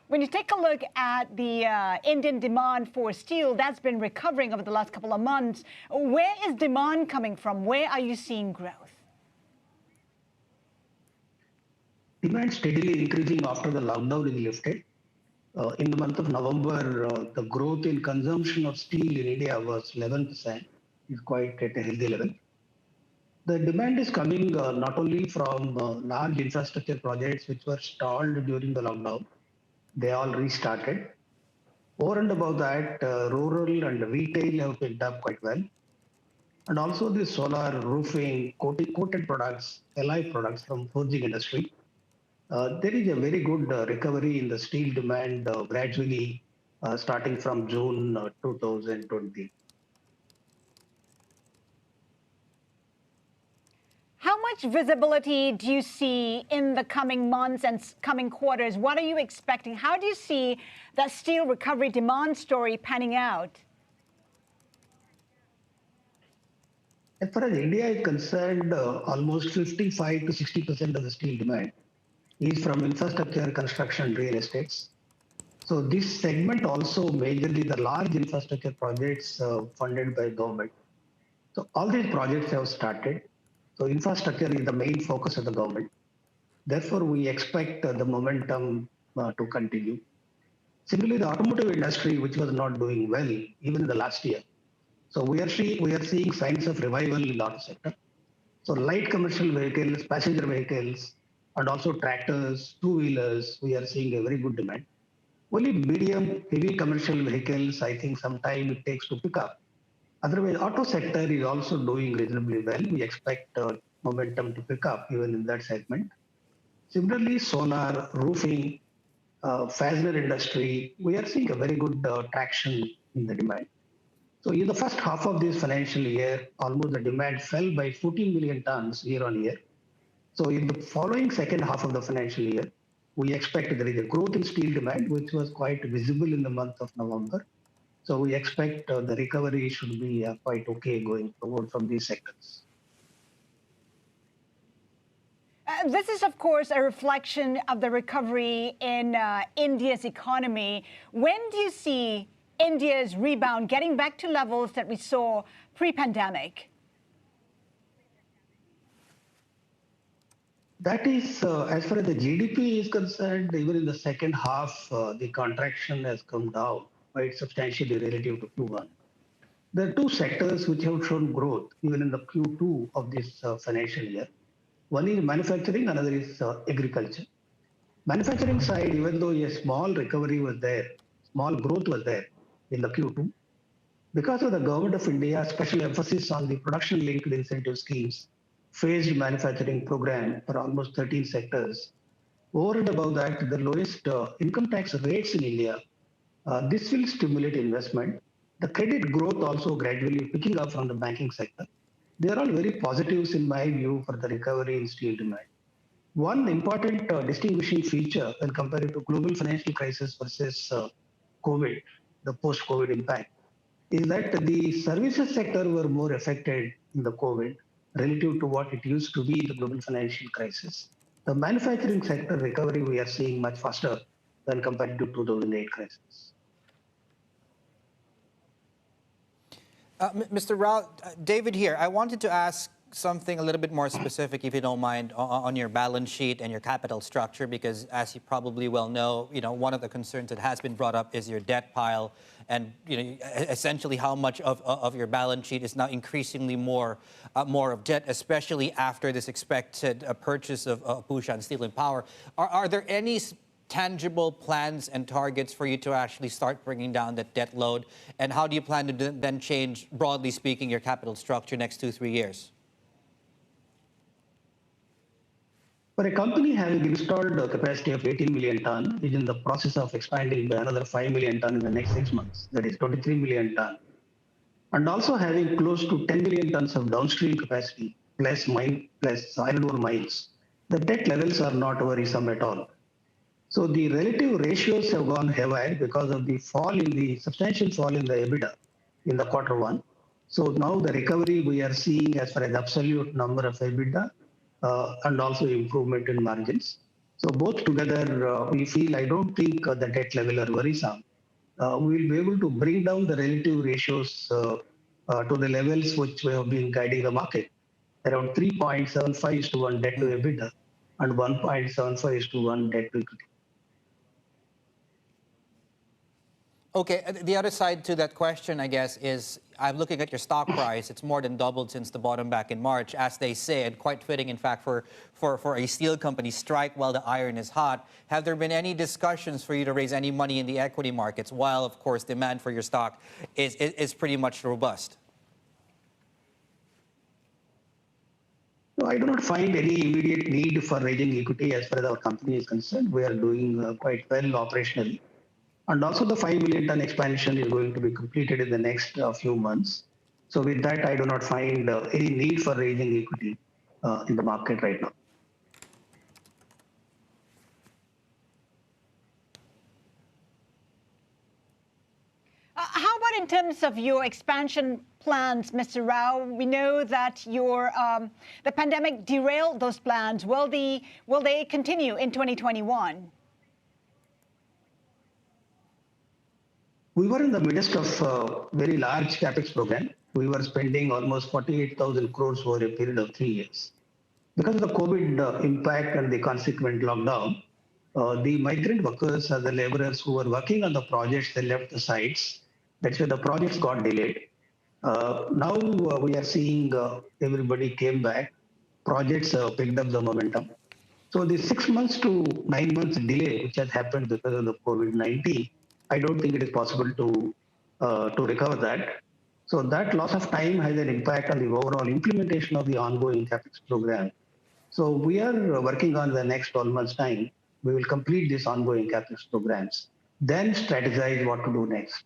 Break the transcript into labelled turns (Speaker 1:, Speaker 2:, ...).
Speaker 1: When you take a look at the Indian demand for steel, that's been recovering over the last couple of months. Where is demand coming from? Where are you seeing growth?
Speaker 2: Demand steadily increasing after the lockdown is lifted. In the month of November, the growth in consumption of steel in India was 11%, is quite at a healthy level. The demand is coming not only from large infrastructure projects which were stalled during the lockdown, they all restarted. Over and above that, rural and retail have picked up quite well. And also the solar, roofing, coated products, allied products from forging industry. There is a very good recovery in the steel demand gradually starting from June 2020.
Speaker 1: How much visibility do you see in the coming months and coming quarters? What are you expecting? How do you see that steel recovery demand story panning out?
Speaker 2: As far as India is concerned, almost 55 to 60% of the steel demand is from infrastructure, construction, real estates. So this segment also majorly the large infrastructure projects funded by government. So all these projects have started. So infrastructure is the main focus of the government. Therefore, we expect the momentum to continue. Similarly, the automotive industry, which was not doing well even in the last year. So we are seeing signs of revival in the auto sector. So light commercial vehicles, passenger vehicles, and also tractors, two-wheelers, we are seeing a very good demand. Only medium, heavy commercial vehicles, I think some time it takes to pick up. Otherwise, auto sector is also doing reasonably well. We expect momentum to pick up even in that segment. Similarly, solar, roofing, fastener industry, we are seeing a very good traction in the demand. So in the first half of this financial year, almost the demand fell by 14 million tons year on year. So in the following second half of the financial year, we expect there is a growth in steel demand, which was quite visible in the month of November. So we expect the recovery should be quite okay going forward from these sectors.
Speaker 1: This is, of course, a reflection of the recovery in India's economy. When do you see India's rebound getting back to levels that we saw pre-pandemic?
Speaker 2: That is, as far as the GDP is concerned, even in the second half, the contraction has come down quite substantially relative to Q1. There are two sectors which have shown growth even in the Q2 of this financial year. One is manufacturing, another is agriculture. Manufacturing side, even though a small recovery was there, small growth was there in the Q2, because of the government of India, special emphasis on the production-linked incentive schemes, phased manufacturing program for almost 13 sectors. Over and above that, the lowest income tax rates in India, this will stimulate investment. The credit growth also gradually picking up from the banking sector. They are all very positives in my view for the recovery in steel demand. One important distinguishing feature when compared to global financial crisis versus COVID, the post-COVID impact, is that the services sector were more affected in the COVID relative to what it used to be in the global financial crisis. The manufacturing sector recovery we are seeing much faster than compared to 2008 crisis.
Speaker 3: Mr. Rao, David here. I wanted to ask something a little bit more specific, if you don't mind, on your balance sheet and your capital structure, because as you probably well know, one of the concerns that has been brought up is your debt pile, and essentially how much of your balance sheet is now increasingly more of debt, especially after this expected purchase of Bhushan Steel and Power. Are there any tangible plans and targets for you to actually start bringing down that debt load? And how do you plan to then change, broadly speaking, your capital structure next 2-3 years?
Speaker 2: For a company having installed a capacity of 18 million ton, is in the process of expanding by another 5 million ton in the next 6 months, that is 23 million ton, and also having close to 10 million tons of downstream capacity, plus iron ore mines, the debt levels are not worrisome at all. So the relative ratios have gone haywire because of the substantial fall in the EBITDA in the Q1. So now the recovery we are seeing as far as absolute number of EBITDA and also improvement in margins. So both together, we feel, I don't think the debt level are worrisome. We will be able to bring down the relative ratios to the levels which we have been guiding the market, around 3.75 is to 1 debt to EBITDA and 1.75 is to 1 debt to equity.
Speaker 3: Okay, the other side to that question, I guess, is I'm looking at your stock price. It's more than doubled since the bottom back in March, as they say, and quite fitting, in fact, for a steel company, strike while the iron is hot. Have there been any discussions for you to raise any money in the equity markets, while, of course, demand for your stock is pretty much robust?
Speaker 2: No, I do not find any immediate need for raising equity as far as our company is concerned. We are doing quite well operationally. And also the 5 million ton expansion is going to be completed in the next few months. So with that, I do not find any need for raising equity in the market right now.
Speaker 1: How about in terms of your expansion plans, Mr. Rao? We know that the pandemic derailed those plans. Will they continue in 2021?
Speaker 2: We were in the midst of a very large capex program. We were spending almost 48,000 crores over a period of 3 years. Because of the COVID impact and the consequent lockdown, the migrant workers or the laborers who were working on the projects, they left the sites. That's why the projects got delayed. Now we are seeing everybody came back. Projects picked up the momentum. So the 6 months to 9 months delay, which has happened because of the COVID-19, I don't think it is possible to recover that. So that loss of time has an impact on the overall implementation of the ongoing capex program. So we are working on the next 12 months' time. We will complete these ongoing capex programs, then strategize what to do next.